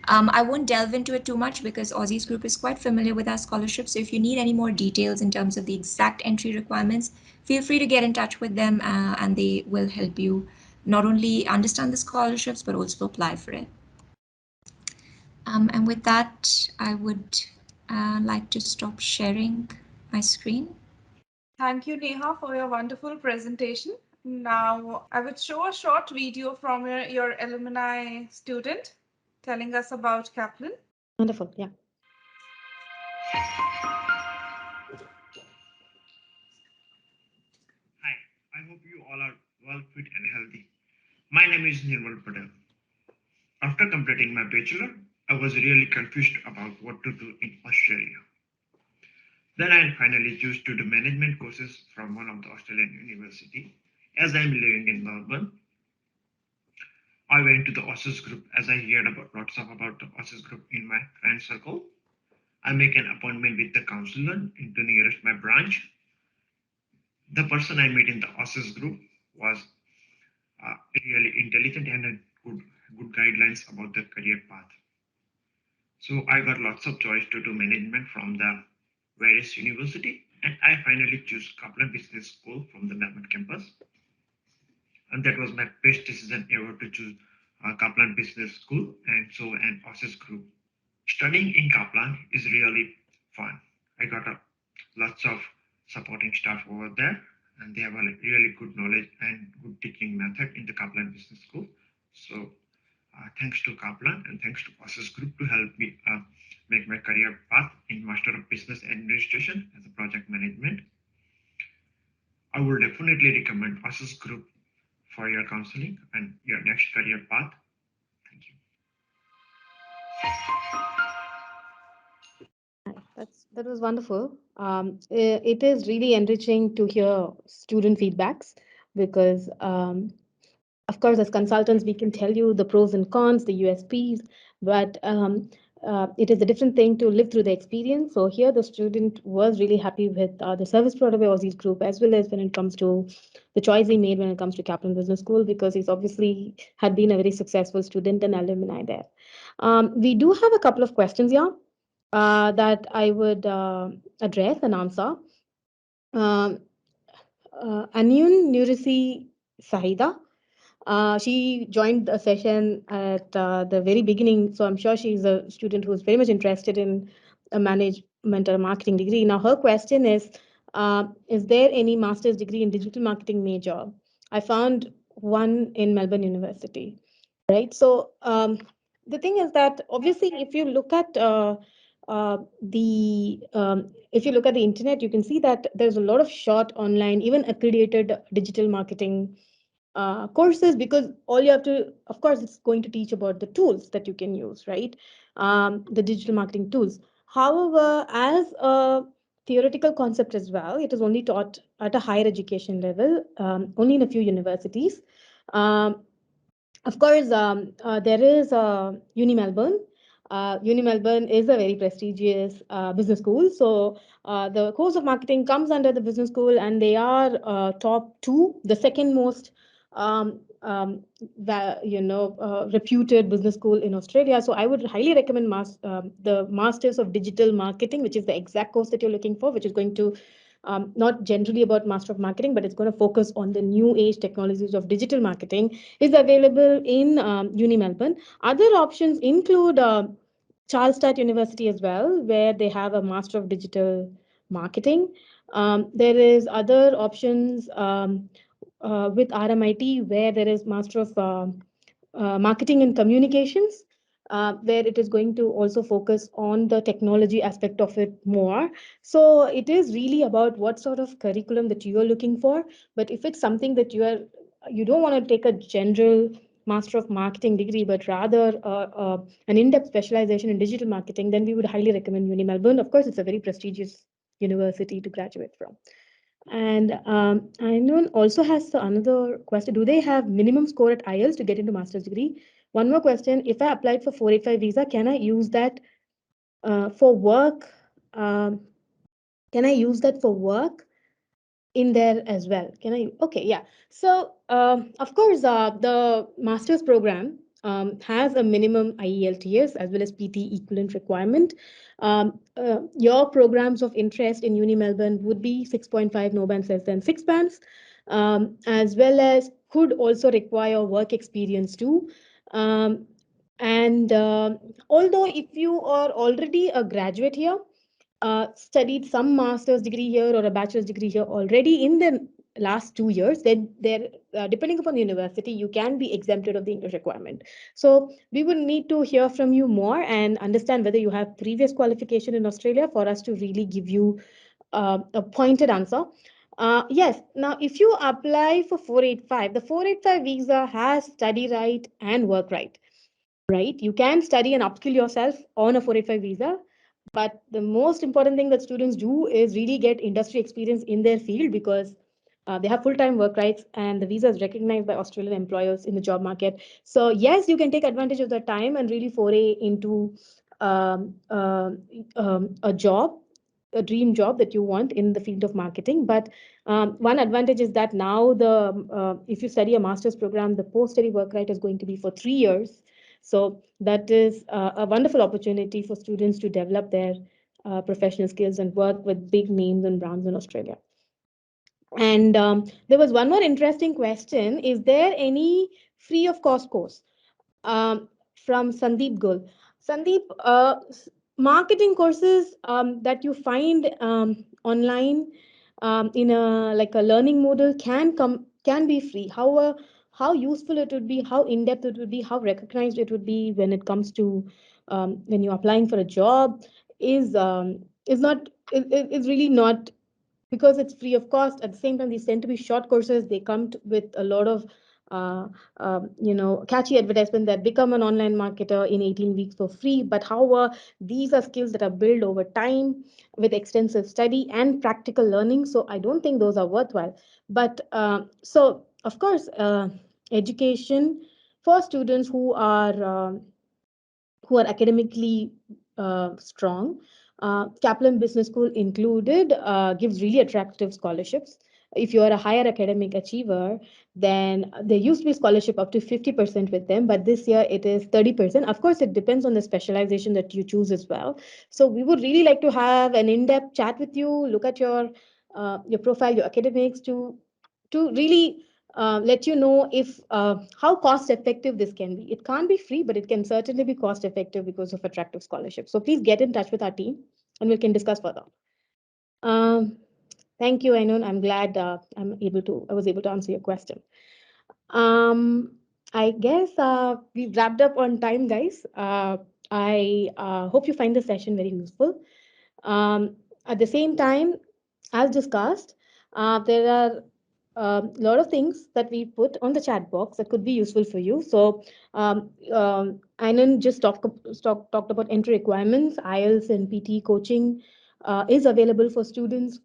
I won't delve into it too much because Aussizz Group is quite familiar with our scholarship. So if you need any more details in terms of the exact entry requirements, feel free to get in touch with them and they will help you not only understand the scholarships, but also apply for it. And with that, I would like to stop sharing my screen. Thank you, Neha, for your wonderful presentation. Now, I would show a short video from your alumni student telling us about Kaplan. Wonderful. Yeah. Hi, I hope you all are well, fit and healthy. My name is Nirmal Patel. After completing my bachelor, I was really confused about what to do in Australia. Then I finally chose to do management courses from one of the Australian university. As I'm living in Melbourne, I went to the Aussizz group as I heard about the Aussizz group in my friend circle. I make an appointment with the counselor in the nearest my branch. The person I met in the Aussizz group was really intelligent and had good guidelines about the career path. So I got lots of choice to do management from the various university, and I finally choose Kaplan Business School from the Melbourne campus. And that was my best decision ever to choose Kaplan Business School and so an Aussizz group. Studying in Kaplan is really fun. I got lots of supporting staff over there, and they have a really good knowledge and good teaching method in the Kaplan Business School. So thanks to Kaplan and thanks to Aussizz Group to help me make my career path in Master of Business Administration as a project management. I would definitely recommend Aussizz Group for your counseling and your next career path. Thank you. That was wonderful. It is really enriching to hear student feedbacks because, of course, as consultants, we can tell you the pros and cons, the USPs, but it is a different thing to live through the experience. So here, the student was really happy with the service provided by Aussizz Group, as well as when it comes to the choice he made when it comes to Kaplan Business School, because he's obviously had been a very successful student and alumni there. We do have a couple of questions here that I would address and answer. Um, Anyun Nurisi Sahida. She joined the session at the very beginning, so I'm sure she's a student who's very much interested in a management or a marketing degree. Now, her question is there any master's degree in digital marketing major? I found one in Melbourne University, right? So the thing is that obviously, if you look at the internet, you can see that there's a lot of short online, even accredited digital marketing courses, because all you have to, of course, it's going to teach about the tools that you can use, right? The digital marketing tools. However, as a theoretical concept as well, it is only taught at a higher education level, only in a few universities. Um, of course, there is Uni Melbourne. Uni Melbourne is a very prestigious business school. So the course of marketing comes under the business school, and they are top two, the second most reputed business school in Australia. So I would highly recommend the Masters of Digital Marketing, which is the exact course that you're looking for, which is going to not generally about Master of Marketing, but it's going to focus on the new age technologies of digital marketing, is available in Uni Melbourne. Other options include Charles University as well, where they have a Master of Digital Marketing. There is other options with RMIT, where there is Master of Marketing and Communications, where it is going to also focus on the technology aspect of it more. So it is really about what sort of curriculum that you are looking for. But if it's something that you don't want to take a general Master of Marketing degree, but rather an in-depth specialization in digital marketing, then we would highly recommend Uni Melbourne. Of course, it's a very prestigious university to graduate from. And I know also has another question. Do they have minimum score at IELTS to get into master's degree? One more question. If I applied for 485 visa, can I use that for work? Um, can I use that for work in there as well? Can I? Okay, yeah. So, of course, the master's program has a minimum IELTS as well as PT equivalent requirement. Your programs of interest in Uni Melbourne would be 6.5, no bands less than 6 bands, as well as could also require work experience too. Um, and although if you are already a graduate here, studied some master's degree here or a bachelor's degree here already in the last 2 years, then there, depending upon the university, you can be exempted of the English requirement. So we would need to hear from you more and understand whether you have previous qualification in Australia for us to really give you a pointed answer. Yes, now if you apply for 485, the 485 visa has study right and work right. Right? You can study and upskill yourself on a 485 visa, but the most important thing that students do is really get industry experience in their field, because they have full-time work rights and the visa is recognized by Australian employers in the job market. So yes, you can take advantage of the time and really foray into um, uh, a job, a dream job that you want in the field of marketing. But one advantage is that now if you study a master's program, the post-study work right is going to be for 3 years. So that is a wonderful opportunity for students to develop their professional skills and work with big names and brands in Australia. And there was one more interesting question. Is there any free of cost course? From Sandeep Gul. Sandeep, marketing courses that you find online in a like a learning model can be free. However, how useful it would be, how in depth it would be, how recognized it would be when it comes to when you're applying for a job is not is really not, because it's free of cost. At the same time, these tend to be short courses. They come with a lot of uh, catchy advertisement that become an online marketer in 18 weeks for free. But however, these are skills that are built over time with extensive study and practical learning. So I don't think those are worthwhile. But so, of course, education for students who are academically strong. Kaplan Business School included gives really attractive scholarships. If you are a higher academic achiever, then there used to be scholarship up to 50% with them, but this year it is 30%. Of course, it depends on the specialization that you choose as well. So we would really like to have an in-depth chat with you, look at your profile, your academics to really let you know if how cost effective this can be. It can't be free, but it can certainly be cost effective because of attractive scholarships. So please get in touch with our team, and we can discuss further. Um, Thank you, Ainun. I'm glad I was able to answer your question. Um, I guess we've wrapped up on time, guys. I hope you find the session very useful. At the same time, as discussed, there are a lot of things that we put on the chat box that could be useful for you. So, Anand just talked about entry requirements. IELTS and PT coaching is available for students.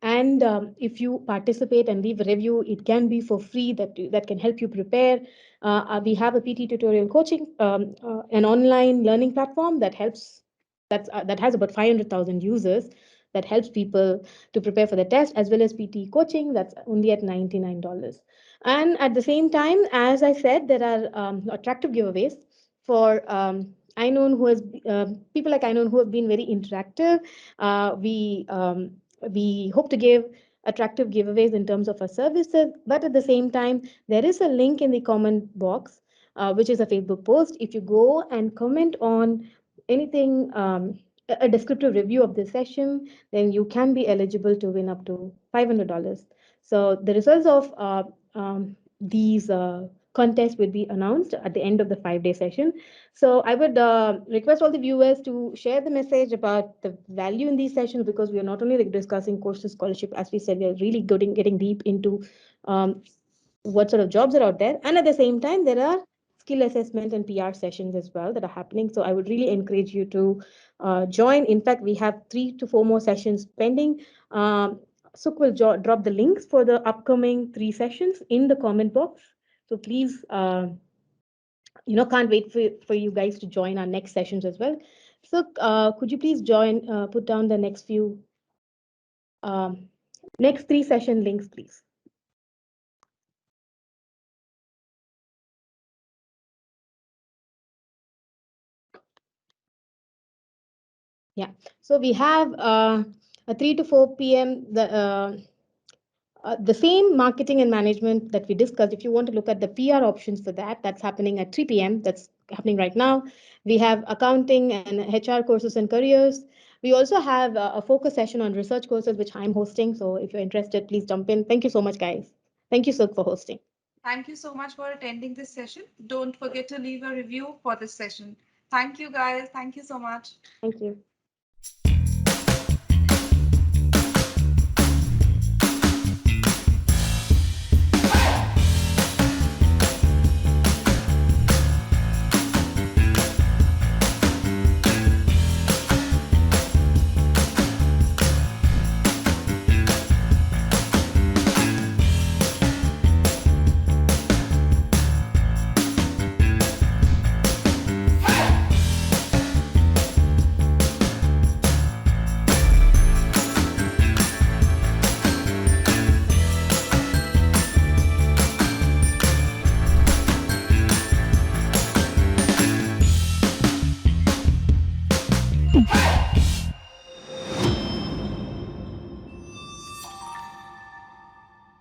And if you participate and leave a review, it can be for free. That can help you prepare. We have a PT tutorial coaching, an online learning platform that has about 500,000 users that helps people to prepare for the test, as well as PT coaching that's only at $99. And at the same time, as I said, there are attractive giveaways for I know who has people like I know who have been very interactive. We hope to give attractive giveaways in terms of our services, but at the same time, there is a link in the comment box, which is a Facebook post. If you go and comment on anything, a descriptive review of this session, then you can be eligible to win up to $500. So the results of these contests will be announced at the end of the 5-day session. So I would request all the viewers to share the message about the value in these sessions, because we are not only like discussing courses, scholarship, as we said, we are really getting deep into um, what sort of jobs are out there. And at the same time, there are skill assessment and PR sessions as well that are happening. So I would really encourage you to join. In fact, we have 3 to 4 more sessions pending. Suk will drop the links for the upcoming 3 sessions in the comment box. So please, can't wait for you guys to join our next sessions as well. So could you please put down the um, next 3 session links, please? Yeah, so we have a 3 to 4 p.m. The same marketing and management that we discussed. If you want to look at the PR options for that, that's happening at 3 p.m. That's happening right now. We have accounting and HR courses and careers. We also have a focus session on research courses, which I'm hosting. So if you're interested, please jump in. Thank you so much, guys. Thank you, Suk, for hosting. Thank you so much for attending this session. Don't forget to leave a review for this session. Thank you, guys. Thank you so much. Thank you.